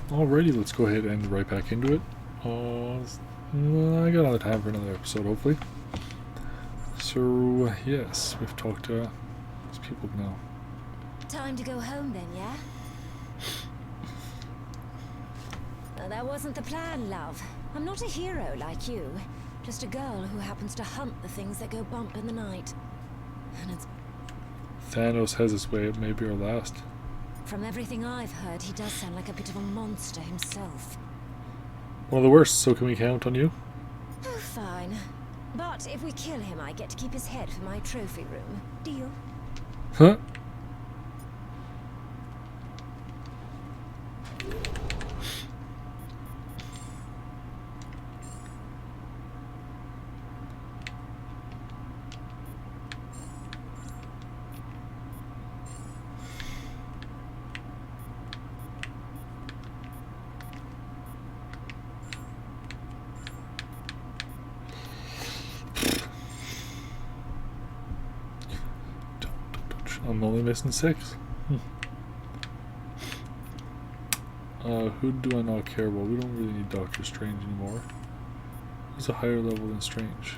Alrighty, let's go ahead and right back into it. I got another time for another episode, hopefully. So, yes, we've talked to these people now. Time to go home then, yeah? Well, that wasn't the plan, love. I'm not a hero like you. Just a girl who happens to hunt the things that go bump in the night. And it's... Thanos has his way, it may be our last. From everything I've heard, he does sound like a bit of a monster himself. One of the worst, so can we count on you? Oh, fine. But if we kill him, I get to keep his head for my trophy room. Deal? Huh? I'm only missing 6. Who do I not care about? We don't really need Doctor Strange anymore. He's a higher level than Strange.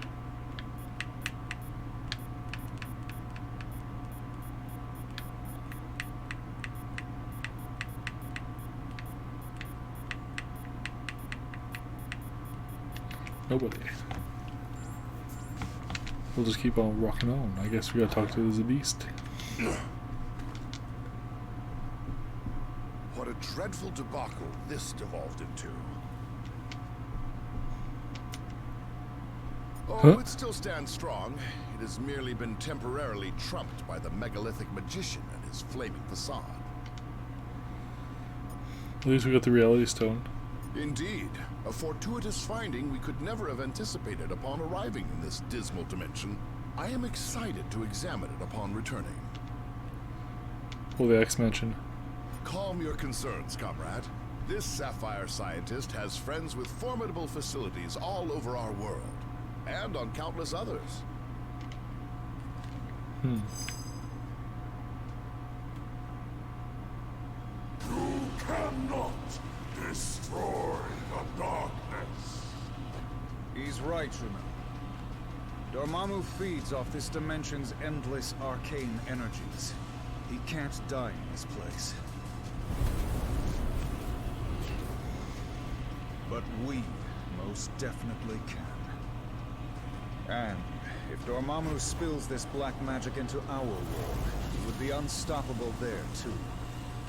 Nobody. We'll just keep on rocking on. I guess we gotta talk to the Beast. What a dreadful debacle this devolved into. Oh, Huh? it still stands strong. It has merely been temporarily trumped by the megalithic magician and his flaming facade. At least we got the Reality Stone. Indeed, a fortuitous finding we could never have anticipated upon arriving in this dismal dimension. I am excited to examine it upon returning. Oh, the X-Mansion. Calm your concerns, comrade. This Sapphire scientist has friends with formidable facilities all over our world, and on countless others. Hmm. You cannot destroy the darkness. He's right, Juno. Dormammu feeds off this dimension's endless arcane energies. He can't die in this place. But we most definitely can. And if Dormammu spills this black magic into our world, he would be unstoppable there too.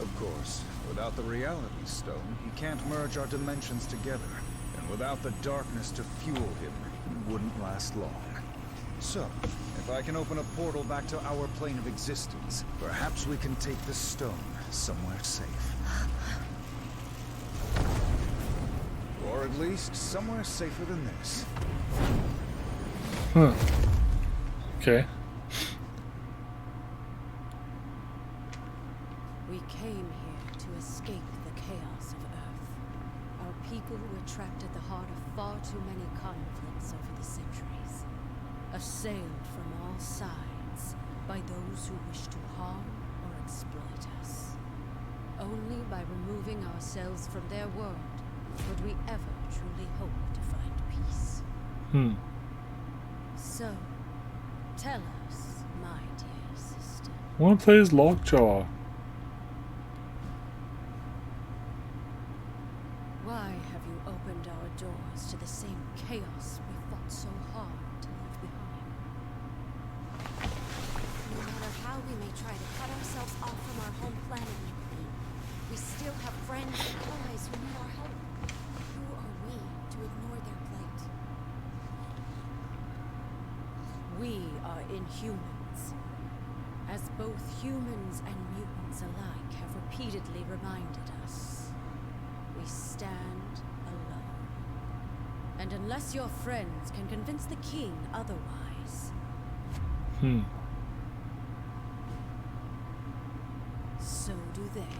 Of course, without the Reality Stone, he can't merge our dimensions together. And without the darkness to fuel him, he wouldn't last long. So, if I can open a portal back to our plane of existence, perhaps we can take the stone somewhere safe. Or at least somewhere safer than this. Huh. Okay. We came here to escape the chaos of Earth. Our people were trapped at the heart of far too many conflicts over the centuries. Assailed from all sides by those who wish to harm or exploit us. Only by removing ourselves from their world would we ever truly hope to find peace. Hmm. So, tell us, my dear sister. I want to play as Lockjaw. Why have you opened our doors to the same chaos we fought so hard to leave behind? No matter how we may try to cut ourselves off from our home planet, we still have friends and allies who need our help. Who are we to ignore their plight? We are Inhumans. As both humans and mutants alike have repeatedly reminded us, we stand alone. And unless your friends can convince the king otherwise, Hmm. so do they.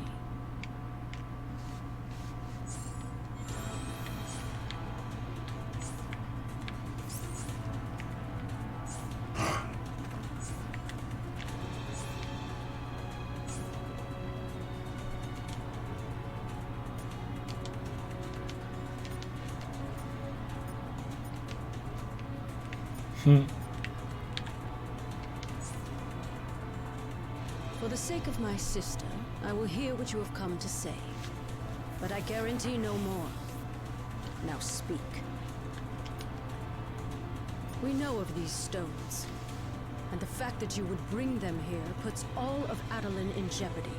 Hmm. For the sake of my sister, I will hear what you have come to say. But I guarantee no more. Now speak. We know of these stones, and the fact that you would bring them here puts all of Adeline in jeopardy.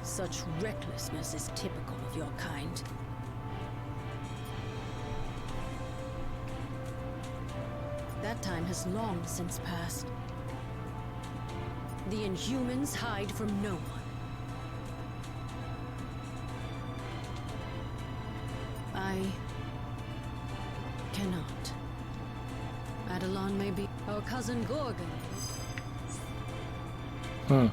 Such recklessness is typical of your kind. That time has long since passed. The Inhumans hide from no one. I cannot. Adelon may be our cousin Gorgon. Huh.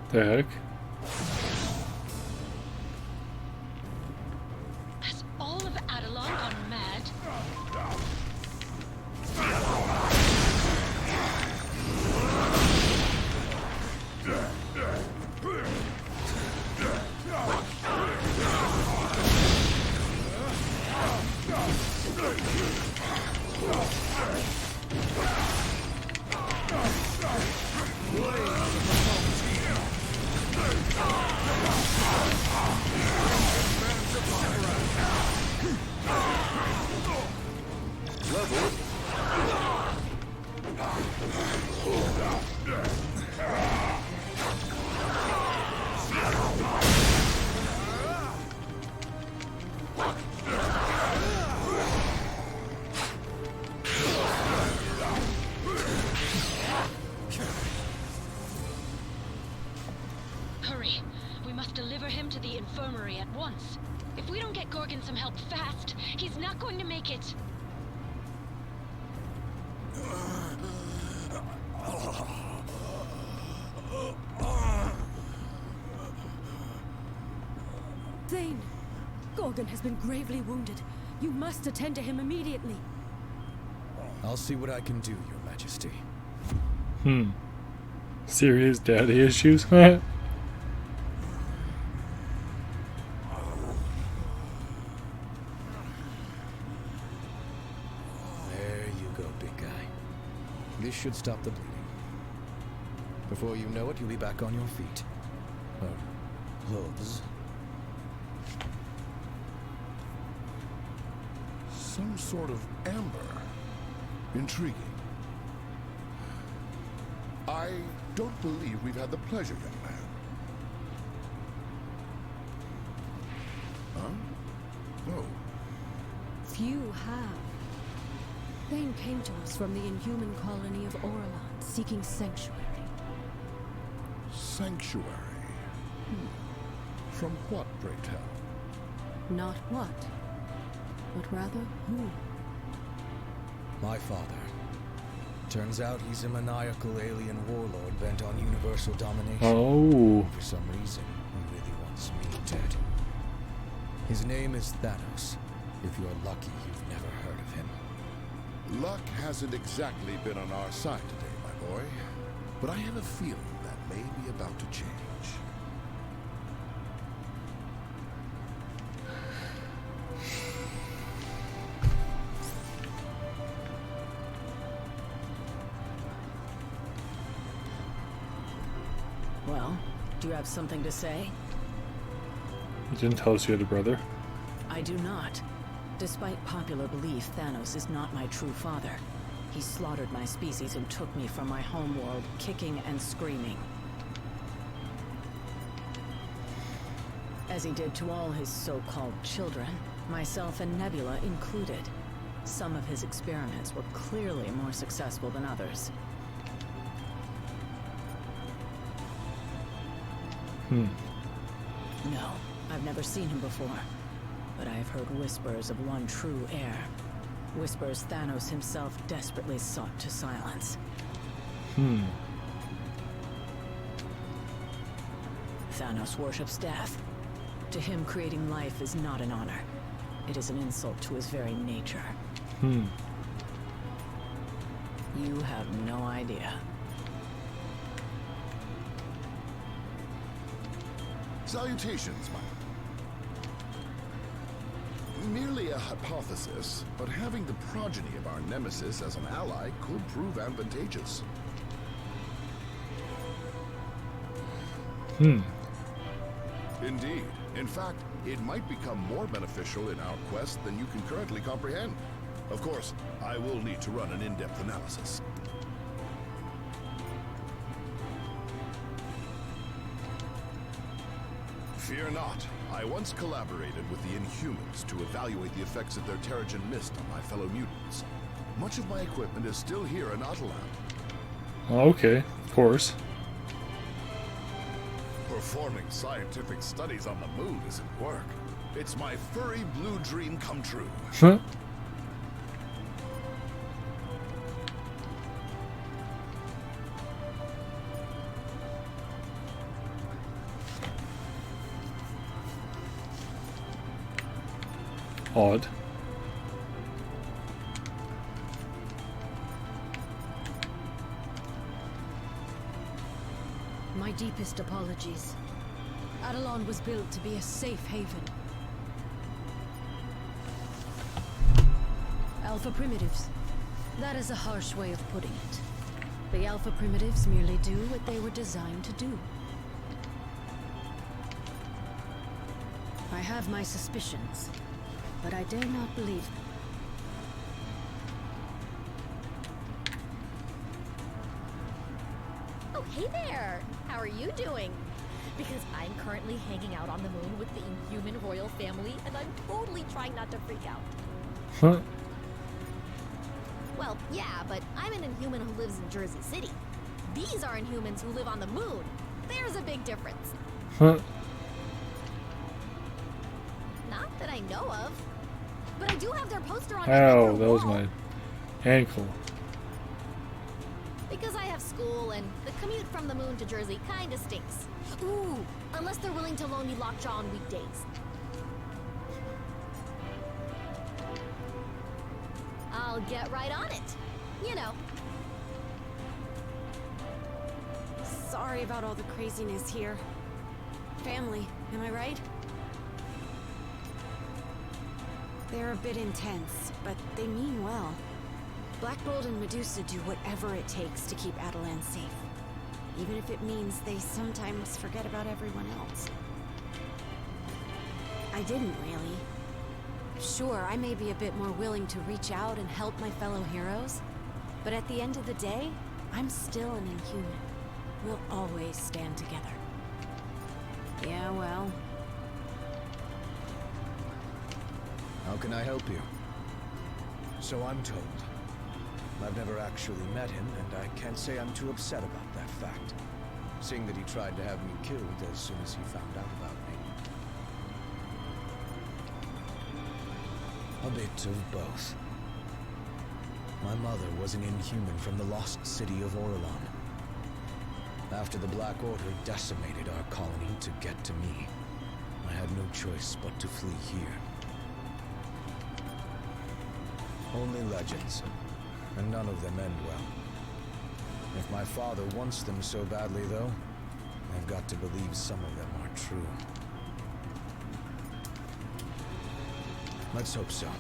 The heck? Has all of Adelon gone mad? Hurry! We must deliver him to the infirmary at once. If we don't get Gorgon some help fast, he's not going to make it. Thane! Gorgon has been gravely wounded. You must attend to him immediately. I'll see what I can do, Your Majesty. Serious daddy issues? Huh? There you go, big guy. This should stop the bleeding. Before you know it, you'll be back on your feet. Hooves. Some sort of amber. Intriguing. I don't believe we've had the pleasure, young man. Huh? No. Few have. Thane came to us from the Inhuman colony of Orlan, seeking sanctuary. Sanctuary. From what, pray tell? Not what, but rather who. My father. Turns out he's a maniacal alien warlord bent on universal domination. Oh. For some reason, he really wants me dead. His name is Thanos. If you're lucky, you've never heard of him. Luck hasn't exactly been on our side today, my boy. But I have a feeling that may be about to change. Well, do you have something to say? You didn't tell us you had a brother. I do not. Despite popular belief, Thanos is not my true father. He slaughtered my species and took me from my homeworld, kicking and screaming. As he did to all his so-called children, myself and Nebula included. Some of his experiments were clearly more successful than others. No, I've never seen him before. But I have heard whispers of one true heir. Whispers Thanos himself desperately sought to silence. Thanos worships death. To him, creating life is not an honor. It is an insult to his very nature. You have no idea. Salutations, merely a hypothesis, but having the progeny of our nemesis as an ally could prove advantageous. Indeed. In fact, it might become more beneficial in our quest than you can currently comprehend. Of course, I will need to run an in-depth analysis. Fear not. I once collaborated with the Inhumans to evaluate the effects of their Terrigen mist on my fellow mutants. Much of my equipment is still here in Atalan. Okay, of course. Performing scientific studies on the moon isn't work. It's my furry blue dream come true. Huh? Odd. My deepest apologies. Adelon was built to be a safe haven. Alpha primitives. That is a harsh way of putting it. The Alpha primitives merely do what they were designed to do. I have my suspicions, but I dare not believe them. Oh, hey there! How are you doing? Because I'm currently hanging out on the moon with the Inhuman royal family, and I'm totally trying not to freak out. Huh? Well, yeah, but I'm an Inhuman who lives in Jersey City. These are Inhumans who live on the moon. There's a big difference. Huh? Not that I know of. But I do have their poster on my Ow, bedroom that was wall. my ankle. Because I have school, and the commute from the moon to Jersey kinda stinks. Ooh, unless they're willing to loan me Lockjaw on weekdays. I'll get right on it. You know. Sorry about all the craziness here. Family, am I right? They're a bit intense, but they mean well. Black Bolt and Medusa do whatever it takes to keep Atalan safe. Even if it means they sometimes forget about everyone else. I didn't really. Sure, I may be a bit more willing to reach out and help my fellow heroes, but at the end of the day, I'm still an Inhuman. We'll always stand together. Yeah, well... How can I help you? So I'm told. I've never actually met him, and I can't say I'm too upset about that fact. Seeing that he tried to have me killed as soon as he found out about me. A bit of both. My mother was an Inhuman from the lost city of Orlon. After the Black Order decimated our colony to get to me, I had no choice but to flee here. Only legends, and none of them end well. If my father wants them so badly, though, I've got to believe some of them are true. Let's hope so.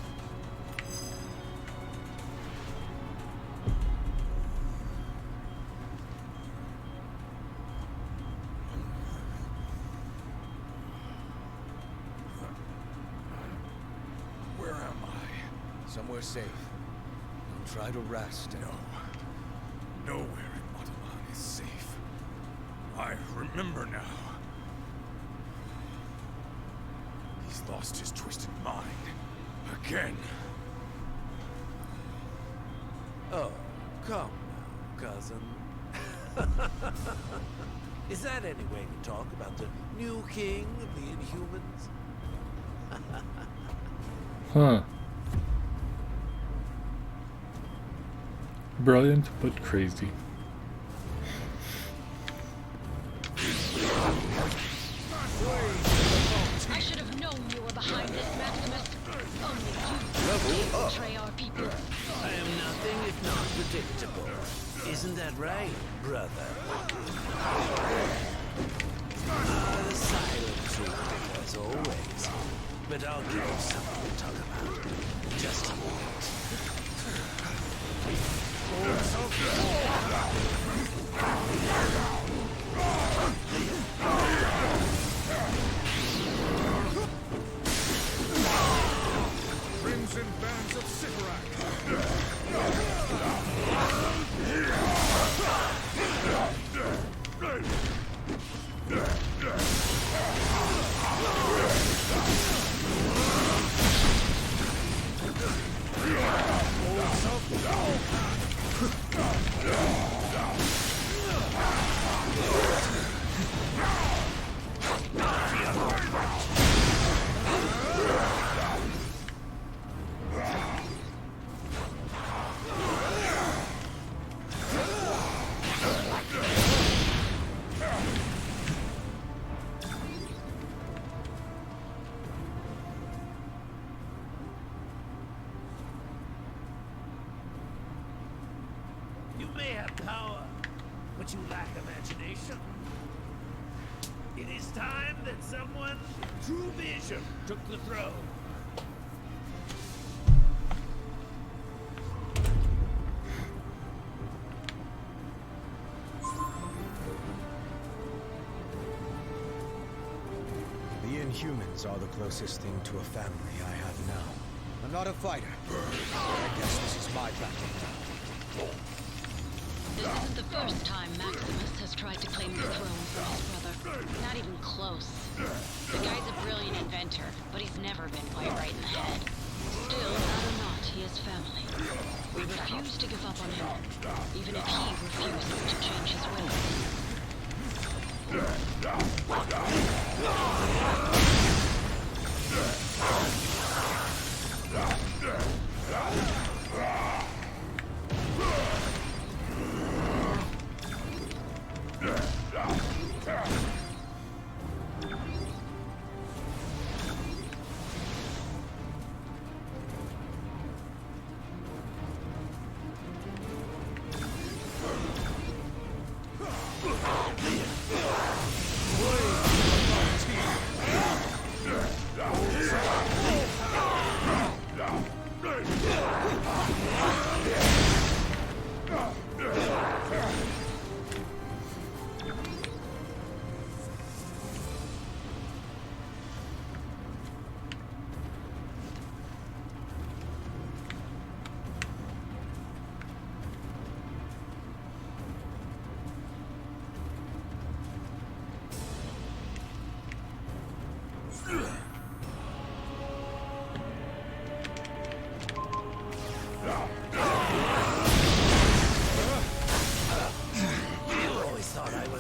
Where am I? Somewhere safe. Don't try to rest. No. Nowhere in Atalan is safe. I remember now. He's lost his twisted mind. Again. Oh, come now, cousin. Is that any way to talk about the new king of the Inhumans? Huh. Brilliant, but crazy. I should have known you were behind this, Maximus. Only you can betray our people. I am nothing if not predictable. Isn't that right, brother? The silent treatment, as always. But I'll give you something to talk about. Just a moment. Crimson bands of Sitarak. You may have power, but you lack imagination. It is time that someone with true vision took the throne. The Inhumans are the closest thing to a family I have now. I'm not a fighter. I guess this is my battle now. This isn't the first time Maximus has tried to claim the throne for his brother. Not even close. The guy's a brilliant inventor, but he's never been quite right in the head. Still, not or not, he has family. We refuse to give up on him, even if he refuses to change his ways.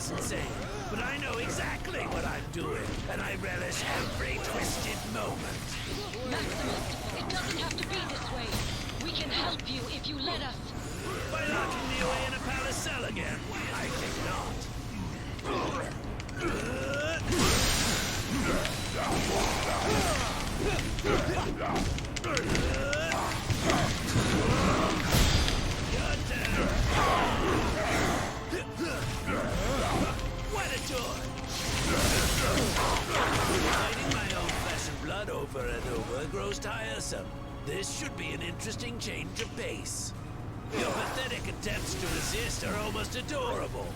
Insane, but I know exactly what I'm doing, and I relish every twisted moment. Maximus, it doesn't have to be this way. We can help you if you let us. By locking me away in a palace cell again? I think not. What a joy! Fighting my own flesh and blood over and over grows tiresome. This should be an interesting change of pace. Your pathetic attempts to resist are almost adorable.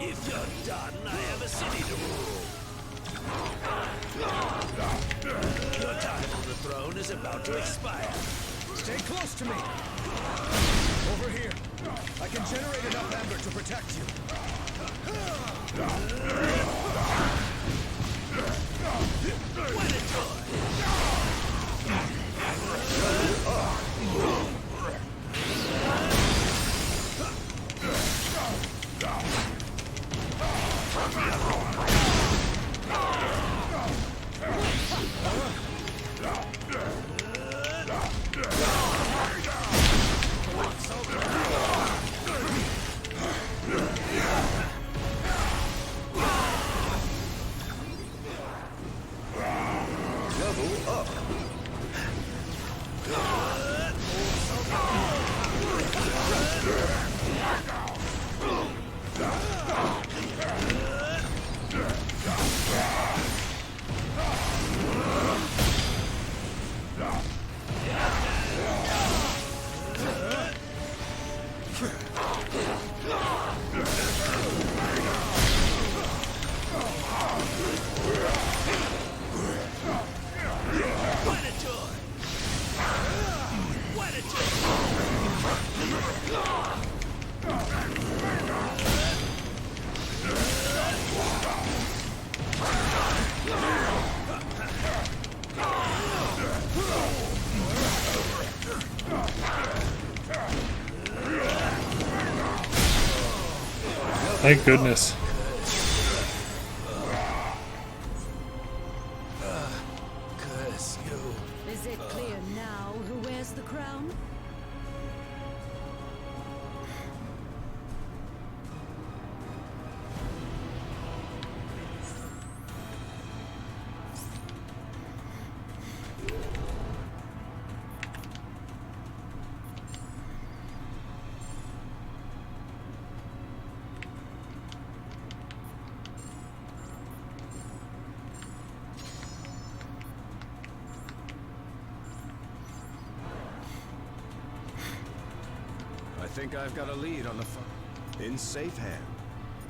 If you're done, I have a city to rule. Your time on the throne is about to expire. Stay close to me! Over here. I can generate enough amber to protect you. What a joy! Thank goodness. Curse you. Is it clear now who wears the crown? I think I've got a lead on the phone. In safe hand.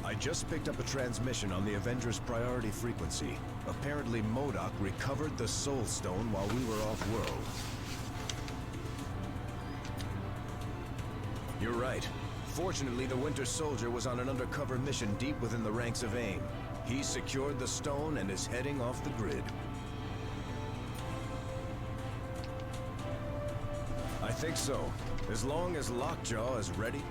I just picked up a transmission on the Avengers priority frequency. Apparently MODOK recovered the Soul Stone while we were off-world. You're right. Fortunately, the Winter Soldier was on an undercover mission deep within the ranks of AIM. He secured the stone and is heading off the grid. I think so. As long as Lockjaw is ready.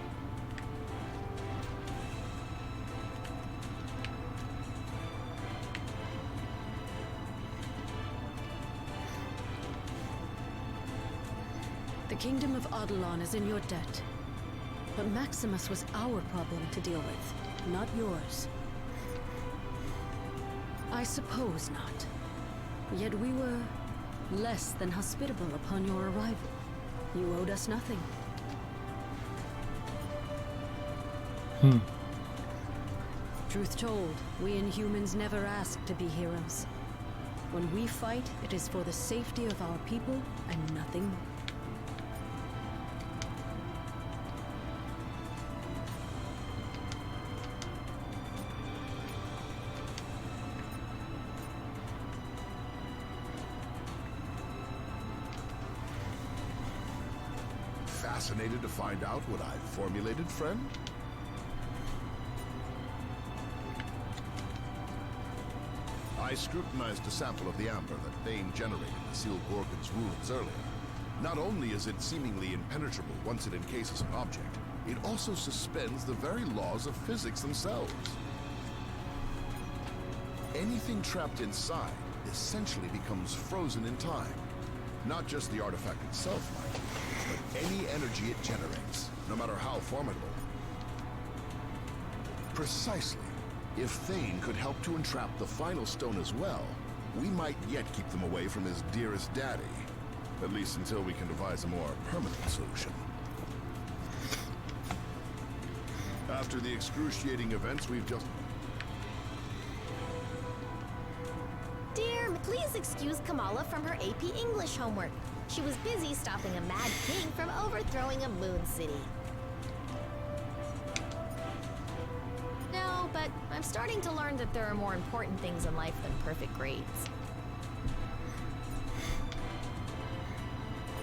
The kingdom of Adelon is in your debt. But Maximus was our problem to deal with, not yours. I suppose not. Yet we were less than hospitable upon your arrival. You owed us nothing. Truth told, we Inhumans never asked to be heroes. When we fight, it is for the safety of our people and nothing more. Fascinated to find out what I've formulated, friend? I scrutinized a sample of the amber that Bane generated to seal Gorgon's ruins earlier. Not only is it seemingly impenetrable once it encases an object, it also suspends the very laws of physics themselves. Anything trapped inside essentially becomes frozen in time. Not just the artifact itself, mind you, but any energy it generates, no matter how formidable. Precisely. If Thane could help to entrap the final stone as well, we might yet keep them away from his dearest daddy. At least until we can devise a more permanent solution. After the excruciating events we've just... Dear, please excuse Kamala from her AP English homework. She was busy stopping a mad king from overthrowing a moon city. No, but starting to learn that there are more important things in life than perfect grades.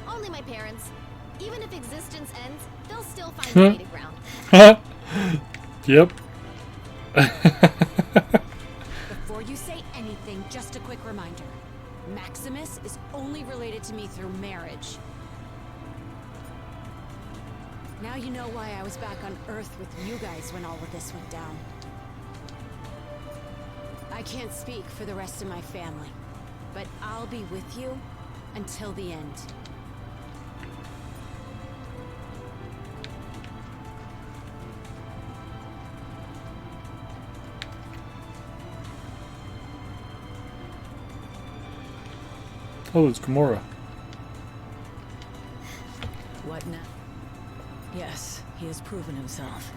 Only my parents. Even if existence ends, they'll still find a way to ground. Yep. Before you say anything, just a quick reminder. Maximus is only related to me through marriage. Now you know why I was back on Earth with you guys when all of this went down. I can't speak for the rest of my family, but I'll be with you until the end. Oh, it's Gamora. What now? Yes, he has proven himself.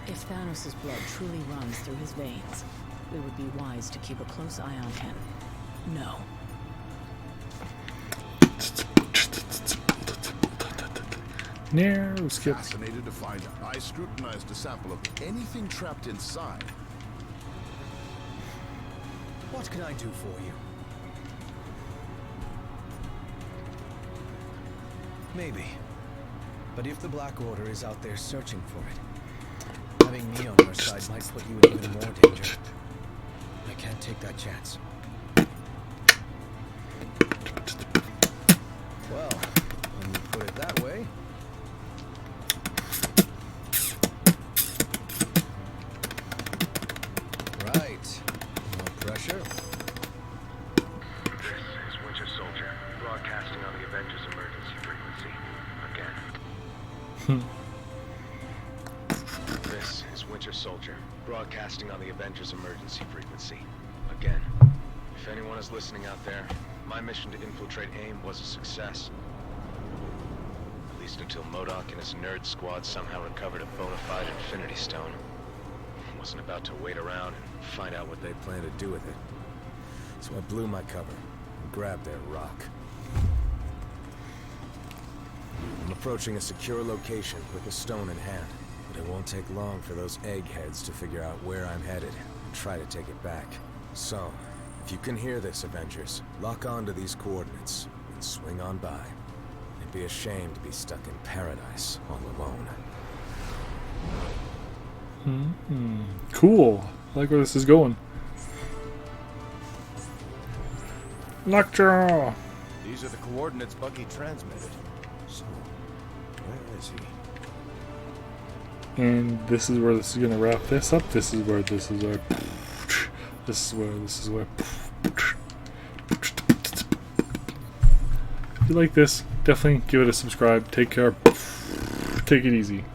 If Thanos' blood truly runs through his veins, it would be wise to keep a close eye on him. No. No, skip. Fascinated to find out. I scrutinized a sample of anything trapped inside. What can I do for you? Maybe. But if the Black Order is out there searching for it, having me on your side might put you in even more danger. I can't take that chance. Well, when you put it that way... Right. No pressure. This is Winter Soldier, broadcasting on the Avengers emergency frequency. Again. This is Winter Soldier, broadcasting on the Avengers emergency frequency. Again. If anyone is listening out there, my mission to infiltrate AIM was a success. At least until MODOK and his nerd squad somehow recovered a bona fide Infinity Stone. Wasn't about to wait around and find out what they plan to do with it. So I blew my cover and grabbed their rock. I'm approaching a secure location with the stone in hand, but it won't take long for those eggheads to figure out where I'm headed and try to take it back. So, if you can hear this, Avengers, lock on to these coordinates and swing on by. It'd be a shame to be stuck in paradise all alone. Cool. I like where this is going. Lockjaw! These are the coordinates Bucky transmitted. So, where is he? And this is where this is gonna wrap this up. This is where this is where this is where this is where if you like this, definitely give it a subscribe. Take care. Take it easy.